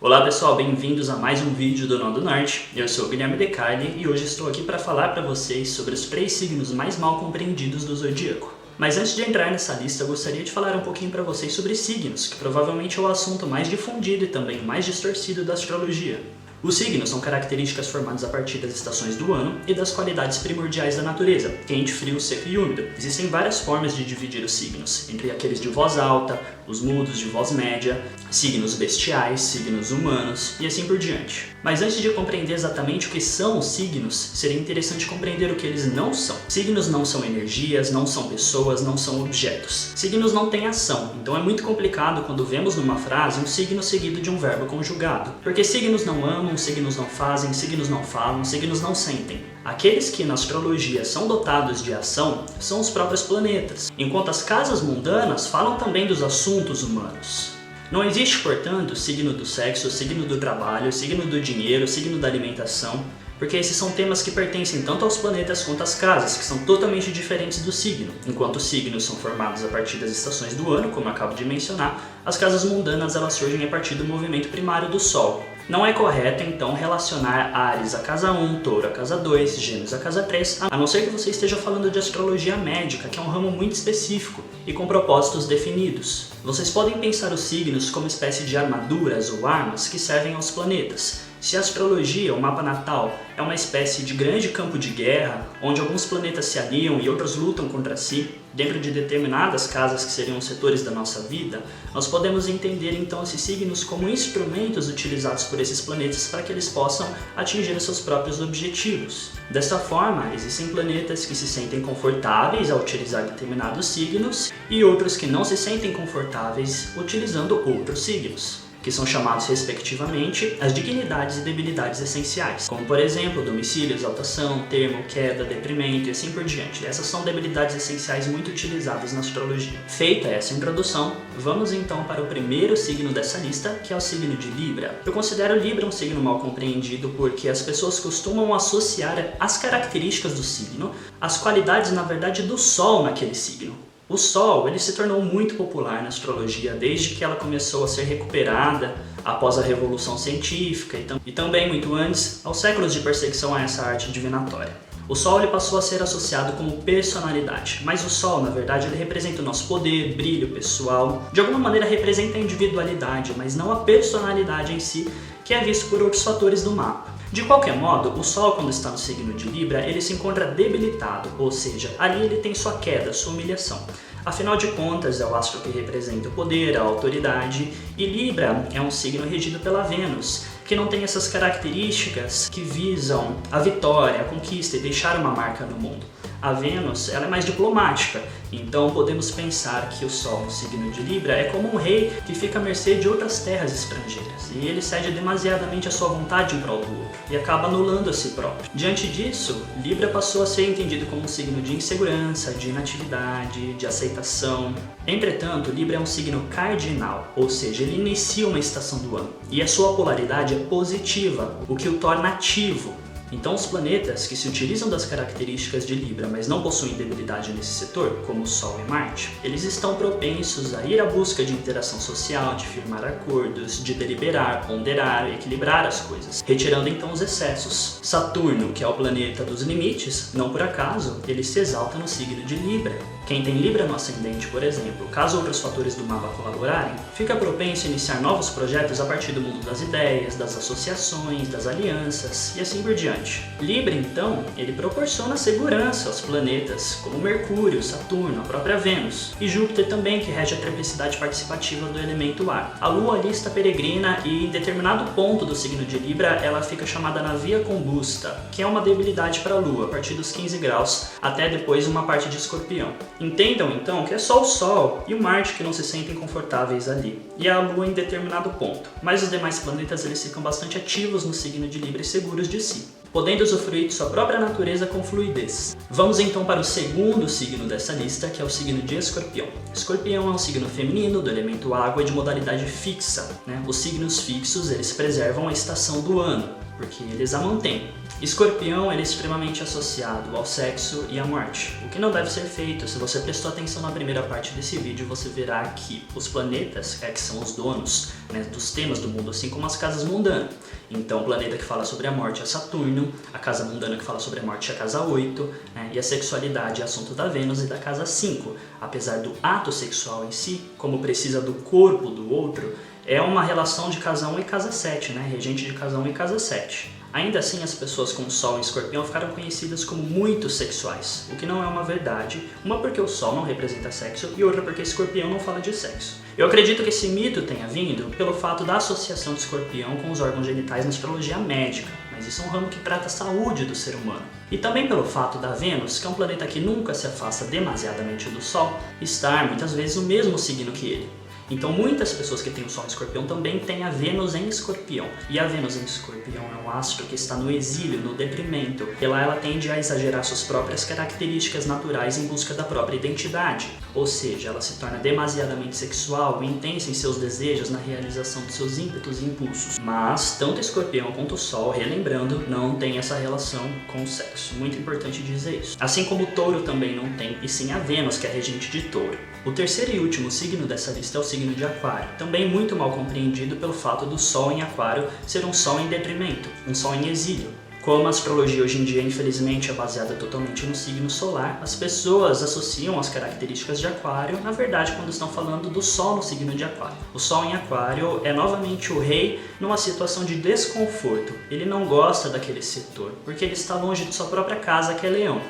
Olá pessoal, bem-vindos a mais um vídeo do Nó do Norte. Eu sou o Guilherme Decarli e hoje estou aqui para falar para vocês sobre os 3 signos mais mal compreendidos do zodíaco. Mas antes de entrar nessa lista, eu gostaria de falar um pouquinho para vocês sobre signos, que provavelmente é o assunto mais difundido e também mais distorcido da astrologia. Os signos são características formadas a partir das estações do ano e das qualidades primordiais da natureza, quente, frio, seco e úmido. Existem várias formas de dividir os signos, entre aqueles de voz alta, os mudos de voz média, signos bestiais, signos humanos e assim por diante. Mas antes de compreender exatamente o que são os signos, seria interessante compreender o que eles não são. Signos não são energias, não são pessoas, não são objetos. Signos não têm ação, então é muito complicado quando vemos numa frase um signo seguido de um verbo conjugado. Porque signos não amam, signos não fazem, signos não falam, signos não sentem. Aqueles que na astrologia são dotados de ação são os próprios planetas, enquanto as casas mundanas falam também dos assuntos humanos. Não existe, portanto, signo do sexo, signo do trabalho, signo do dinheiro, signo da alimentação, porque esses são temas que pertencem tanto aos planetas quanto às casas, que são totalmente diferentes do signo. Enquanto os signos são formados a partir das estações do ano, como eu acabo de mencionar, as casas mundanas elas surgem a partir do movimento primário do Sol. Não é correto, então, relacionar Áries a casa 1, Touro a casa 2, Gêmeos a casa 3, a não ser que você esteja falando de astrologia médica, que é um ramo muito específico e com propósitos definidos. Vocês podem pensar os signos como espécie de armaduras ou armas que servem aos planetas. Se a astrologia, o mapa natal, é uma espécie de grande campo de guerra, onde alguns planetas se aliam e outros lutam contra si, dentro de determinadas casas que seriam os setores da nossa vida, nós podemos entender então esses signos como instrumentos utilizados por esses planetas para que eles possam atingir os seus próprios objetivos. Dessa forma, existem planetas que se sentem confortáveis ao utilizar determinados signos e outros que não se sentem confortáveis utilizando outros signos, que são chamados respectivamente as dignidades e debilidades essenciais, como por exemplo domicílio, exaltação, termo, queda, deprimento e assim por diante. Essas são debilidades essenciais muito utilizadas na astrologia. Feita essa introdução, vamos então para o primeiro signo dessa lista, que é o signo de Libra. Eu considero Libra um signo mal compreendido porque as pessoas costumam associar as características do signo às qualidades, na verdade, do Sol naquele signo. O Sol ele se tornou muito popular na astrologia desde que ela começou a ser recuperada após a Revolução Científica e também muito antes, aos séculos de perseguição a essa arte divinatória. O Sol ele passou a ser associado como personalidade, mas o Sol, na verdade, ele representa o nosso poder, brilho pessoal, de alguma maneira representa a individualidade, mas não a personalidade em si, que é visto por outros fatores do mapa. De qualquer modo, o Sol, quando está no signo de Libra, ele se encontra debilitado, ou seja, ali ele tem sua queda, sua humilhação. Afinal de contas, é o astro que representa o poder, a autoridade, e Libra é um signo regido pela Vênus, que não tem essas características que visam a vitória, a conquista e deixar uma marca no mundo. A Vênus ela é mais diplomática, então podemos pensar que o Sol no signo de Libra é como um rei que fica à mercê de outras terras estrangeiras e ele cede demasiadamente a sua vontade em prol do outro e acaba anulando a si próprio. Diante disso, Libra passou a ser entendido como um signo de insegurança, de inatividade, de aceitação. Entretanto, Libra é um signo cardinal, ou seja, ele inicia uma estação do ano e a sua polaridade é positiva, o que o torna ativo. Então os planetas que se utilizam das características de Libra, mas não possuem debilidade nesse setor, como o Sol e Marte, eles estão propensos a ir à busca de interação social, de firmar acordos, de deliberar, ponderar e equilibrar as coisas, retirando então os excessos. Saturno, que é o planeta dos limites, não por acaso, ele se exalta no signo de Libra. Quem tem Libra no ascendente, por exemplo, caso outros fatores do mapa colaborarem, fica propenso a iniciar novos projetos a partir do mundo das ideias, das associações, das alianças e assim por diante. Libra, então, ele proporciona segurança aos planetas, como Mercúrio, Saturno, a própria Vênus, e Júpiter também, que rege a triplicidade participativa do elemento ar. A Lua ali está peregrina e em determinado ponto do signo de Libra, ela fica chamada na via combusta, que é uma debilidade para a Lua, a partir dos 15 graus, até depois uma parte de Escorpião. Entendam, então, que é só o Sol e o Marte que não se sentem confortáveis ali, e a Lua em determinado ponto, mas os demais planetas eles ficam bastante ativos no signo de Libra e seguros de si, podendo usufruir de sua própria natureza com fluidez. Vamos então para o segundo signo dessa lista, que é o signo de Escorpião. Escorpião é um signo feminino do elemento água e de modalidade fixa, Os signos fixos eles preservam a estação do ano, porque eles a mantêm. Escorpião ele é extremamente associado ao sexo e à morte, o que não deve ser feito. Se você prestou atenção na primeira parte desse vídeo, você verá que os planetas, que são os donos, né, dos temas do mundo, assim como as casas mundanas. Então o planeta que fala sobre a morte é Saturno, a casa mundana que fala sobre a morte é a casa 8, né, e a sexualidade é assunto da Vênus e da casa 5. Apesar do ato sexual em si, como precisa do corpo do outro, é uma relação de casa 1 e casa 7, né, regente de casa 1 e casa 7. Ainda assim, as pessoas com Sol em Escorpião ficaram conhecidas como muito sexuais, o que não é uma verdade, uma porque o Sol não representa sexo e outra porque Escorpião não fala de sexo. Eu acredito que esse mito tenha vindo pelo fato da associação de Escorpião com os órgãos genitais na astrologia médica, mas isso é um ramo que trata a saúde do ser humano. E também pelo fato da Vênus, que é um planeta que nunca se afasta demasiadamente do Sol, estar muitas vezes no mesmo signo que ele. Então muitas pessoas que têm o Sol em Escorpião também têm a Vênus em Escorpião. E a Vênus em Escorpião é um astro que está no exílio, no detrimento. E lá ela tende a exagerar suas próprias características naturais em busca da própria identidade. Ou seja, ela se torna demasiadamente sexual e intensa em seus desejos na realização de seus ímpetos e impulsos. Mas tanto Escorpião quanto o Sol, relembrando, não tem essa relação com o sexo. Muito importante dizer isso. Assim como o Touro também não tem, e sim a Vênus, que é regente de Touro. O terceiro e último signo dessa lista é o signo de Aquário, também muito mal compreendido pelo fato do Sol em Aquário ser um Sol em detrimento, um Sol em exílio. Como a astrologia hoje em dia, infelizmente, é baseada totalmente no signo solar, as pessoas associam as características de Aquário, na verdade, quando estão falando do Sol no signo de Aquário. O Sol em Aquário é novamente o rei numa situação de desconforto. Ele não gosta daquele setor, porque ele está longe de sua própria casa, que é Leão.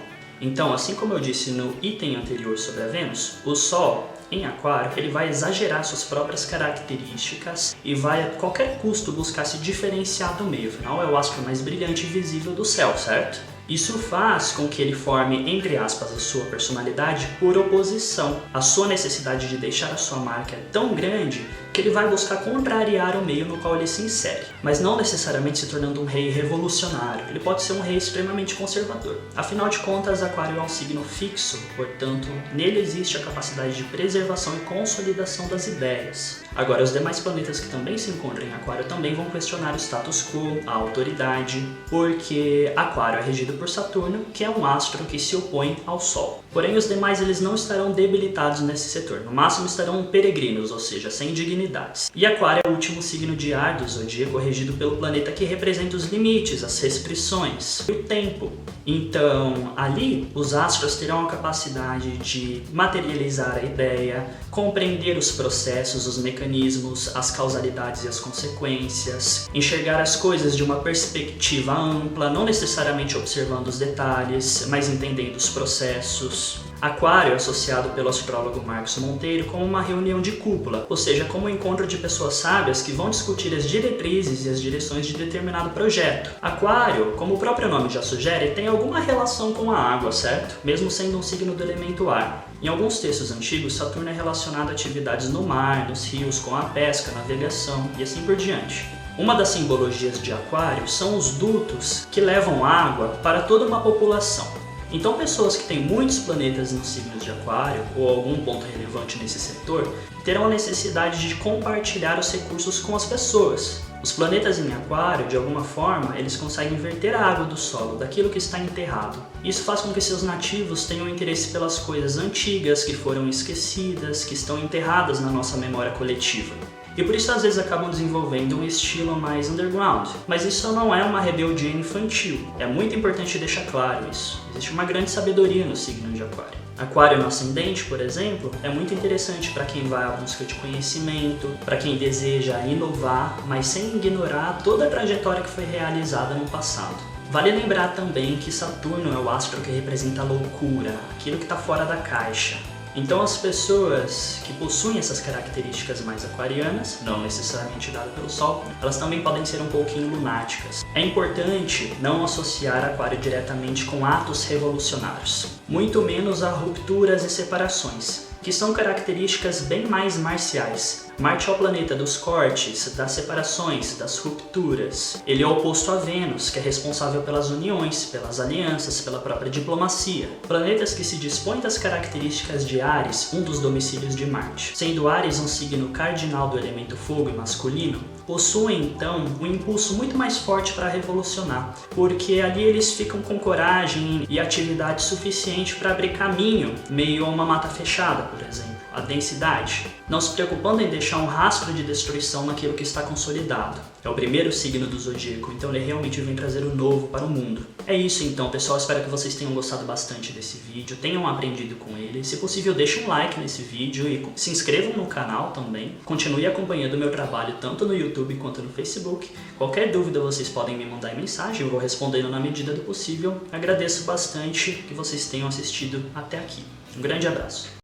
Então, assim como eu disse no item anterior sobre a Vênus, o Sol em Aquário ele vai exagerar suas próprias características e vai a qualquer custo buscar se diferenciar do meio. Afinal, é o astro mais brilhante e visível do céu, certo? Isso faz com que ele forme, entre aspas, a sua personalidade por oposição. A sua necessidade de deixar a sua marca é tão grande que ele vai buscar contrariar o meio no qual ele se insere, mas não necessariamente se tornando um rei revolucionário. Ele pode ser um rei extremamente conservador. Afinal de contas, Aquário é um signo fixo, portanto, nele existe a capacidade de preservação e consolidação das ideias. Agora, os demais planetas que também se encontram em Aquário também vão questionar o status quo, a autoridade, porque Aquário é regido por Saturno, que é um astro que se opõe ao Sol. Porém, os demais eles não estarão debilitados nesse setor, no máximo estarão peregrinos, ou seja, sem dignidades. E Aquário é o último signo de ar do zodíaco regido pelo planeta que representa os limites, as restrições e o tempo. Então, ali, os astros terão a capacidade de materializar a ideia, compreender os processos, os mecanismos, as causalidades e as consequências, enxergar as coisas de uma perspectiva ampla, não necessariamente observando os detalhes, mas entendendo os processos. Aquário é associado pelo astrólogo Marcos Monteiro como uma reunião de cúpula, ou seja, como um encontro de pessoas sábias que vão discutir as diretrizes e as direções de determinado projeto. Aquário, como o próprio nome já sugere, tem alguma relação com a água, certo? Mesmo sendo um signo do elemento ar. Em alguns textos antigos, Saturno é relacionado a atividades no mar, nos rios, com a pesca, navegação e assim por diante. Uma das simbologias de Aquário são os dutos que levam água para toda uma população. Então, pessoas que têm muitos planetas nos signos de Aquário, ou algum ponto relevante nesse setor, terão a necessidade de compartilhar os recursos com as pessoas. Os planetas em Aquário, de alguma forma, eles conseguem verter a água do solo, daquilo que está enterrado. Isso faz com que seus nativos tenham interesse pelas coisas antigas, que foram esquecidas, que estão enterradas na nossa memória coletiva. E por isso às vezes acabam desenvolvendo um estilo mais underground. Mas isso não é uma rebeldia infantil. É muito importante deixar claro isso. Existe uma grande sabedoria no signo de Aquário. Aquário no ascendente, por exemplo, é muito interessante para quem vai à busca de conhecimento, para quem deseja inovar, mas sem ignorar toda a trajetória que foi realizada no passado. Vale lembrar também que Saturno é o astro que representa a loucura, aquilo que está fora da caixa. Então as pessoas que possuem essas características mais aquarianas, não necessariamente dadas pelo Sol, elas também podem ser um pouquinho lunáticas. É importante não associar Aquário diretamente com atos revolucionários, muito menos a rupturas e separações, que são características bem mais marciais. Marte é o planeta dos cortes, das separações, das rupturas. Ele é oposto a Vênus, que é responsável pelas uniões, pelas alianças, pela própria diplomacia. Planetas que se dispõem das características de Áries, um dos domicílios de Marte. Sendo Áries um signo cardinal do elemento fogo e masculino, possuem então um impulso muito mais forte para revolucionar, porque ali eles ficam com coragem e atividade suficiente para abrir caminho meio a uma mata fechada, por exemplo. A densidade, não se preocupando em deixar um rastro de destruição naquilo que está consolidado. É o primeiro signo do zodíaco, então ele realmente vem trazer o novo para o mundo. É isso então, pessoal, espero que vocês tenham gostado bastante desse vídeo, tenham aprendido com ele. Se possível, deixem um like nesse vídeo e se inscrevam no canal também. Continue acompanhando o meu trabalho tanto no YouTube quanto no Facebook. Qualquer dúvida vocês podem me mandar em mensagem, eu vou respondendo na medida do possível. Agradeço bastante que vocês tenham assistido até aqui. Um grande abraço.